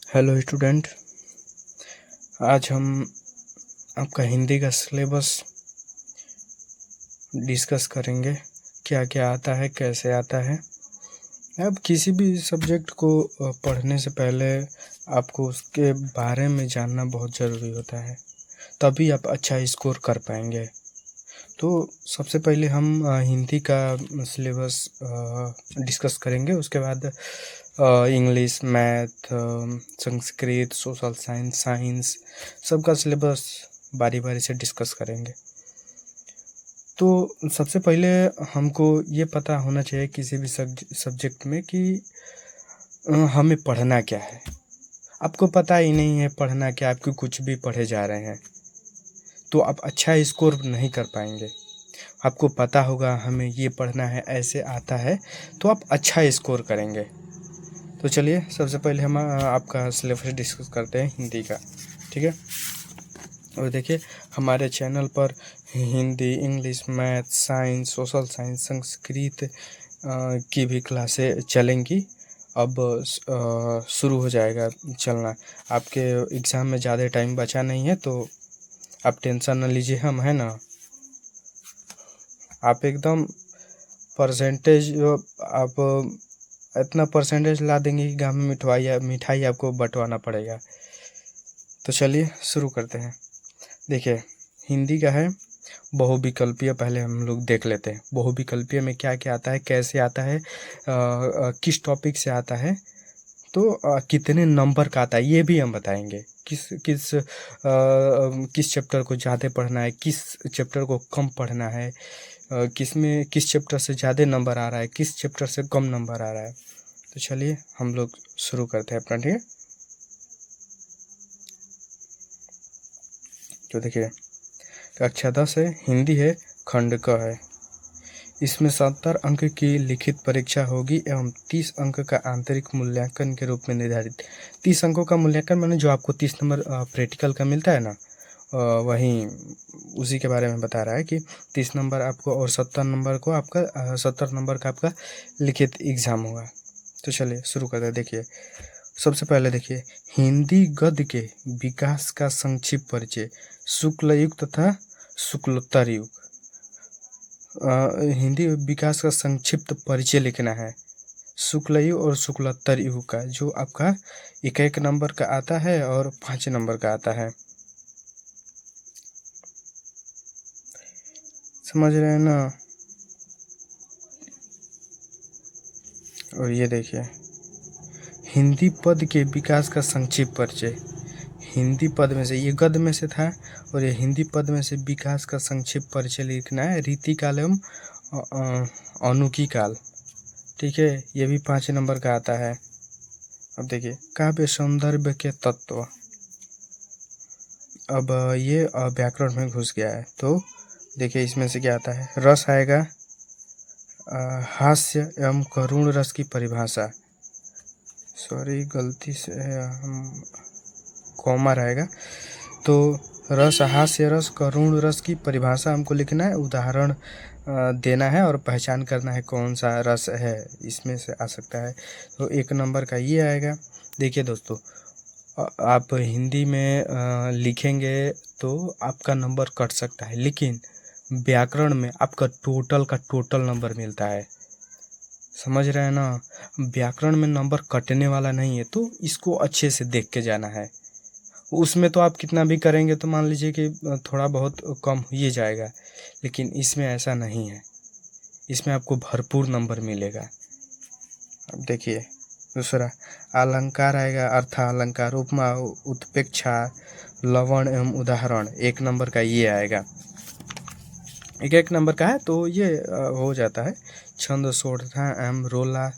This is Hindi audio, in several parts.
Hello student. आज हम आपका हिंदी का सिलेबस डिस्कस करेंगे। क्या क्या आता है, कैसे आता है। अब किसी भी सब्जेक्ट को पढ़ने से पहले आपको उसके बारे में जानना बहुत ज़रूरी होता है, तभी आप अच्छा स्कोर कर पाएंगे। तो सबसे पहले हम हिंदी का सिलेबस डिस्कस करेंगे। उसके बाद English, math, Sanskrit, social science, science सबका सिलेबस बारी बारी से डिस्कस करेंगे। तो सबसे पहले हमको ये पता होना चाहिए किसी भी सब्जेक्ट में कि हमें पढ़ना क्या है। आपको पता ही नहीं है पढ़ना क्या, आपको कुछ भी पढ़े जा रहे हैं तो आप अच्छा स्कोर नहीं कर पाएंगे। आपको पता होगा हमें ये पढ़ना है, ऐसे आता है तो आप अच्छा स्कोर करेंगे। तो चलिए सबसे पहले हम आपका सिलेबस डिस्कस करते हैं हिंदी का, ठीक है। और देखिए हमारे चैनल पर Hindi, English, math, science, social science, Sanskrit की भी क्लासें चलेंगी। अब शुरू हो जाएगा चलना। आपके एग्ज़ाम में ज़्यादा टाइम बचा नहीं है तो आप टेंशन न लीजिए, हम है ना। आप एकदम परसेंटेज आप इतना परसेंटेज ला देंगे कि गाँव में मिठाई आपको बंटवाना पड़ेगा। तो चलिए शुरू करते हैं। देखिए हिंदी का है बहुविकल्पीय। पहले हम लोग देख लेते हैं बहुविकल्पीय में क्या क्या आता है, कैसे आता है, किस टॉपिक से आता है, तो कितने नंबर का आता है ये भी हम बताएंगे। किस चैप्टर को ज़्यादा पढ़ना है, किस चैप्टर को कम पढ़ना है, किस चैप्टर से ज़्यादा नंबर आ रहा है, किस चैप्टर से कम नंबर आ रहा है। तो चलिए हम लोग शुरू करते हैं अपना, ठीक है। तो देखिए कक्षा 10 है, हिंदी है, खंड क है। इसमें 70 अंक की लिखित परीक्षा होगी एवं 30 अंक का आंतरिक मूल्यांकन के रूप में निर्धारित। 30 अंकों का मूल्यांकन माने जो आपको 30 नंबर प्रैक्टिकल का मिलता है ना, वहीं उसी के बारे में बता रहा है कि 30 नंबर आपको और 70 नंबर को आपका 70 नंबर का आपका लिखित एग्ज़ाम होगा। तो चलिए शुरू करते हैं। देखिए सबसे पहले देखिए हिंदी गद्य के विकास का संक्षिप्त परिचय। शुक्ल युग तथा शुक्लोत्तर युग। हिंदी विकास का संक्षिप्त परिचय लिखना है शुक्ल युग और शुक्लोत्तर युग का, जो आपका 1-1 नंबर का आता है और 5 नंबर का आता है। समझ रहे हैं ना। और ये देखिए हिंदी पद के विकास का संक्षिप्त परिचय। हिंदी पद में से, ये गद्य में से था और ये हिंदी पद में से विकास का संक्षिप्त परिचय लिखना है। रीतिकाल एवं अनुकी काल, ठीक है, ये भी 5 नंबर का आता है। अब देखिए काव्य सौंदर्य के तत्व। अब ये व्याकरण में घुस गया है। तो देखिए इसमें से क्या आता है। रस आएगा, हास्य एवं करुण रस की परिभाषा। सॉरी गलती से हम कॉमा रहेगा। तो रस, हास्य रस, करुण रस की परिभाषा हमको लिखना है, उदाहरण देना है और पहचान करना है कौन सा रस है, इसमें से आ सकता है। तो 1 नंबर का ये आएगा। देखिए दोस्तों आप हिंदी में लिखेंगे तो आपका नंबर कट सकता है, लेकिन व्याकरण में आपका टोटल का टोटल नंबर मिलता है। समझ रहे हैं ना। व्याकरण में नंबर कटने वाला नहीं है, तो इसको अच्छे से देख के जाना है। उसमें तो आप कितना भी करेंगे तो मान लीजिए कि थोड़ा बहुत कम हो ही जाएगा, लेकिन इसमें ऐसा नहीं है। इसमें आपको भरपूर नंबर मिलेगा। अब देखिए दूसरा अलंकार आएगा, अर्थालंकार, उपमा, उत्प्रेक्षा, लवण एवं उदाहरण। 1 नंबर का ये आएगा। 1-1 नंबर का है तो ये हो जाता है। छंद, सोढ़ता एवं रोला,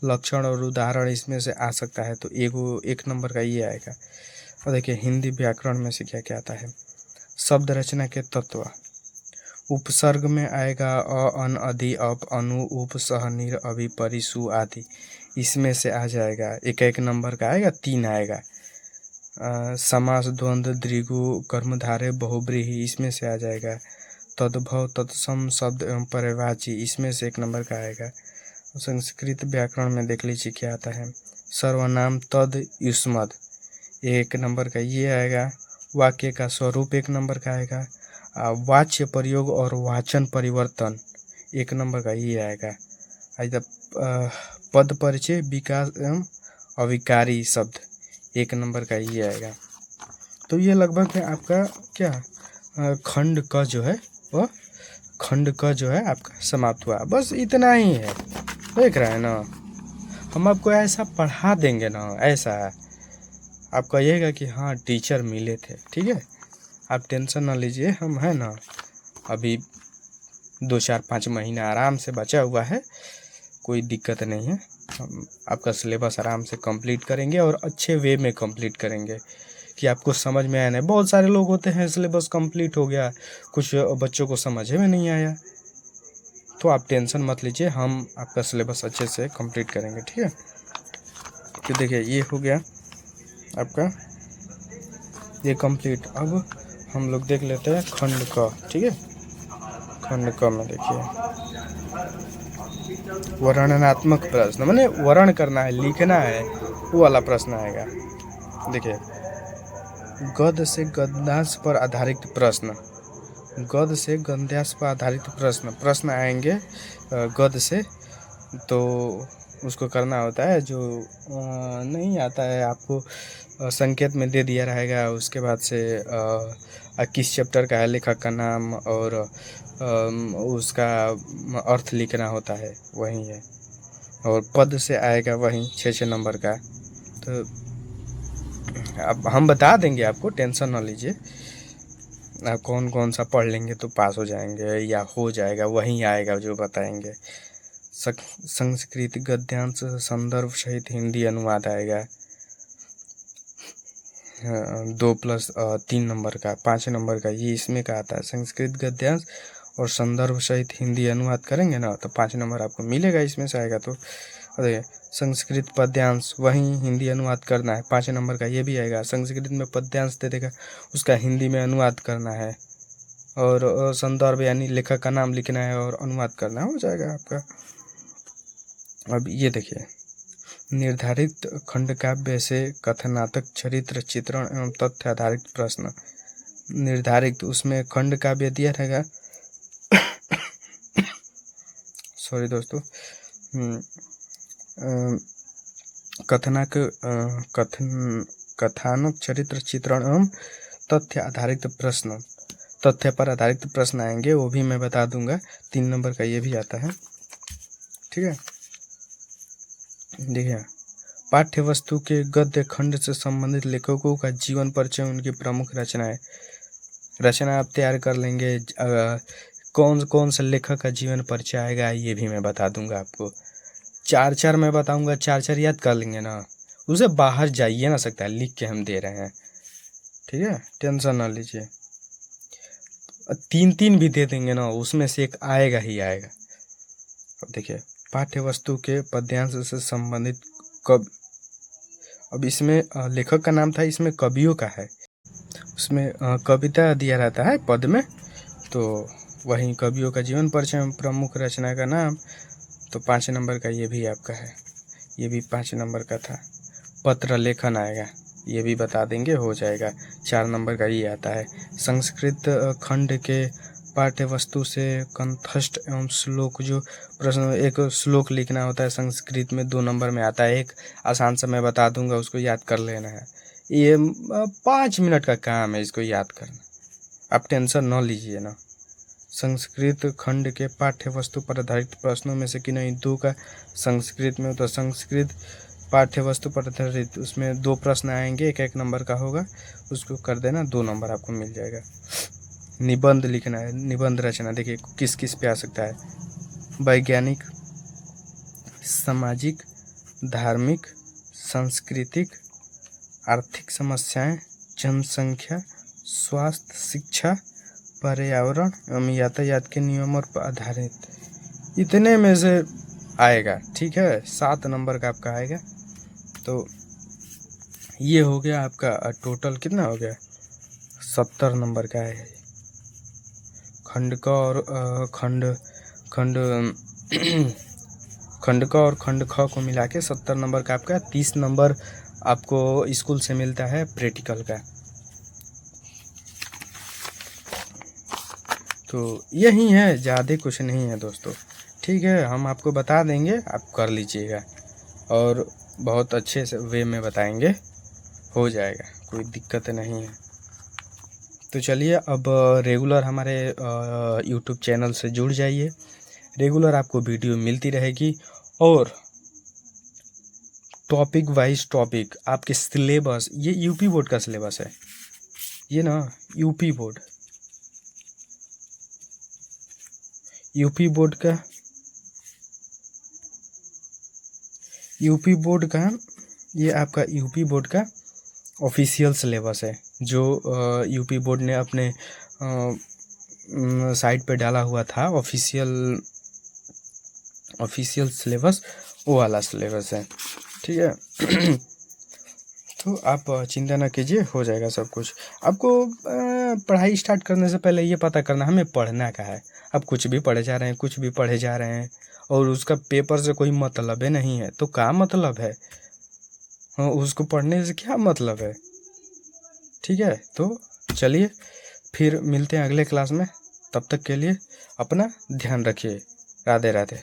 लक्षण और उदाहरण इसमें से आ सकता है, तो 1 नंबर का ये आएगा। और देखिए हिंदी व्याकरण में से क्या क्या आता है। शब्द रचना के तत्व। उपसर्ग में आएगा अ, अन, अधि, अप, अनु, उप, सह, निर, अभि, परि, सु आदि, इसमें से आ जाएगा। 1-1 नंबर का आएगा, 3 आएगा। समास, द्वंद्व, द्विगु, कर्मधारय, बहुव्रीहि, इसमें से आ जाएगा। तद्भव, तत्सम, शब्द एवं पर्यायवाची, इसमें से 1 नंबर का आएगा। संस्कृत व्याकरण में देख लीजिए क्या आता है। सर्वनाम, तद, युष्मद, एक नंबर का ये आएगा। वाक्य का स्वरूप एक नंबर का आएगा। वाच्य प्रयोग और वाचन परिवर्तन एक नंबर का ये आएगा। पद परिचय विकास एवं अविकारी शब्द एक नंबर का ये आएगा। तो ये लगभग है आपका क्या खंड का जो है वो खंड का जो है आपका समाप्त हुआ। बस इतना ही है, देख रहे हैं ना। हम आपको ऐसा पढ़ा देंगे ना, ऐसा है आप कहिएगा कि हाँ टीचर मिले थे। ठीक है, आप टेंशन ना लीजिए, हम है ना अभी 2-4-5 महीना आराम से बचा हुआ है, कोई दिक्कत नहीं है। हम आपका सिलेबस आराम से कंप्लीट करेंगे और अच्छे वे में कंप्लीट करेंगे कि आपको समझ में आया। नहीं, बहुत सारे लोग होते हैं सिलेबस कंप्लीट हो गया, कुछ बच्चों को समझ में नहीं आया, तो आप टेंशन मत लीजिए, हम आपका सिलेबस अच्छे से कंप्लीट करेंगे। ठीक है, तो देखिए ये हो गया आपका ये कंप्लीट। अब हम लोग देख लेते हैं खंड क। ठीक है, खंड क में देखिए वर्णनात्मक प्रश्न, माने वर्ण करना है, लिखना है, वो वाला प्रश्न आएगा। देखिए गद्य से गद्यांश पर आधारित प्रश्न, गद्य से गद्यांश पर आधारित प्रश्न आएंगे गद्य से, तो उसको करना होता है। जो नहीं आता है आपको संकेत में दे दिया रहेगा। उसके बाद से किस चैप्टर का है, लेखक का नाम और उसका अर्थ लिखना होता है, वही है। और पद से आएगा वही 6-6 नंबर का। तो अब हम बता देंगे आपको, टेंशन ना लीजिए। आप कौन कौन सा पढ़ लेंगे तो पास हो जाएंगे या हो जाएगा, वही आएगा जो बताएंगे। संस्कृत गद्यांश संदर्भ सहित हिंदी अनुवाद आएगा 2+3 नंबर का, 5 नंबर का, ये इसमें का आता है। संस्कृत गद्यांश और संदर्भ सहित हिंदी अनुवाद करेंगे ना तो 5 नंबर आपको मिलेगा, इसमें से आएगा। तो अरे संस्कृत पद्यांश वही हिंदी अनुवाद करना है, 5 नंबर का ये भी आएगा। संस्कृत में पद्यांश दे देगा, उसका हिंदी में अनुवाद करना है, और संदर्भ यानी लेखक का नाम लिखना है और अनुवाद करना हो जाएगा आपका। अब ये देखिए निर्धारित खंड काव्य से कथनात्मक चरित्र चित्रण एवं तथ्य आधारित प्रश्न निर्धारित, उसमें खंड काव्य दिया रहेगा। सॉरी दोस्तों, कथानक चरित्र चित्रण एवं तथ्य आधारित प्रश्न, तथ्य पर आधारित प्रश्न आएंगे, वो भी मैं बता दूंगा। 3 नंबर का ये भी आता है। ठीक है, देखिए पाठ्य वस्तु के गद्य खंड से संबंधित लेखकों का जीवन परिचय, उनकी प्रमुख रचना आप तैयार कर लेंगे। कौन कौन सा लेखक का जीवन परिचय आएगा ये भी मैं बता दूंगा आपको। 4-4 मैं बताऊंगा, 4-4 याद कर लेंगे ना, उसे बाहर जाइए ना सकता है, लिख के हम दे रहे हैं। ठीक है, टेंशन ना लीजिए। 3-3 भी दे देंगे ना, उसमें से एक आएगा ही आएगा। अब देखिए पाठ्य वस्तु के पद्यांश से संबंधित अब इसमें लेखक का नाम था, इसमें कवियों का है, उसमें कविता दिया रहता है पद में, तो वहीं कवियों का जीवन परिचय, प्रमुख रचना का नाम, तो 5 नंबर का ये भी आपका है, ये भी 5 नंबर का था। पत्र लेखन आएगा, ये भी बता देंगे, हो जाएगा। 4 नंबर का ये आता है। संस्कृत खंड के पाठ्य वस्तु से कंठस्थ एवं श्लोक, जो प्रश्न एक श्लोक लिखना होता है संस्कृत में, 2 नंबर में आता है। एक आसान सा मैं बता दूंगा, उसको याद कर लेना है। ये 5 मिनट का काम है इसको याद करना, आप टेंशन न लीजिए ना। संस्कृत खंड के पाठ्य वस्तु पर आधारित प्रश्नों में से कि नहीं 2 का संस्कृत में, तो संस्कृत पाठ्य वस्तु पर आधारित उसमें 2 प्रश्न आएंगे, 1-1 नंबर का होगा, उसको कर देना, 2 नंबर आपको मिल जाएगा। निबंध लिखना है, निबंध रचना देखिए किस किस पे आ सकता है। वैज्ञानिक, सामाजिक, धार्मिक, सांस्कृतिक, आर्थिक समस्याएं, जनसंख्या, स्वास्थ्य, शिक्षा, पर्यावरण एवं यातायात के नियमों पर आधारित, इतने में से आएगा। ठीक है, 7 नंबर का आपका आएगा। तो ये हो गया आपका टोटल कितना हो गया, 70 नंबर का है। खंड का और खंड क और खंड ख को मिला के 70 नंबर का आपका। 30 नंबर आपको स्कूल से मिलता है प्रैक्टिकल का। तो यही है, ज़्यादा कुछ नहीं है दोस्तों। ठीक है, हम आपको बता देंगे, आप कर लीजिएगा और बहुत अच्छे से वे में बताएंगे, हो जाएगा, कोई दिक्कत नहीं है। तो चलिए अब रेगुलर हमारे यूट्यूब चैनल से जुड़ जाइए, रेगुलर आपको वीडियो मिलती रहेगी और टॉपिक वाइज टॉपिक आपके सिलेबस, ये यूपी बोर्ड का सिलेबस है ये ना, यूपी बोर्ड का ये आपका यूपी बोर्ड का ऑफिशियल सिलेबस है, जो यूपी बोर्ड ने अपने साइट पे डाला हुआ था। ऑफिशियल सिलेबस वो वाला सिलेबस है, ठीक है। तो आप चिंता ना कीजिए, हो जाएगा सब कुछ। आपको पढ़ाई स्टार्ट करने से पहले ये पता करना हमें पढ़ना क्या है। अब कुछ भी पढ़े जा रहे हैं, कुछ भी पढ़े जा रहे हैं और उसका पेपर से कोई मतलब ही नहीं है, तो क्या मतलब है? हाँ, उसको पढ़ने से क्या मतलब है? ठीक है, तो चलिए फिर मिलते हैं अगले क्लास में। तब तक के लिए अपना ध्यान रखिए। राधे राधे।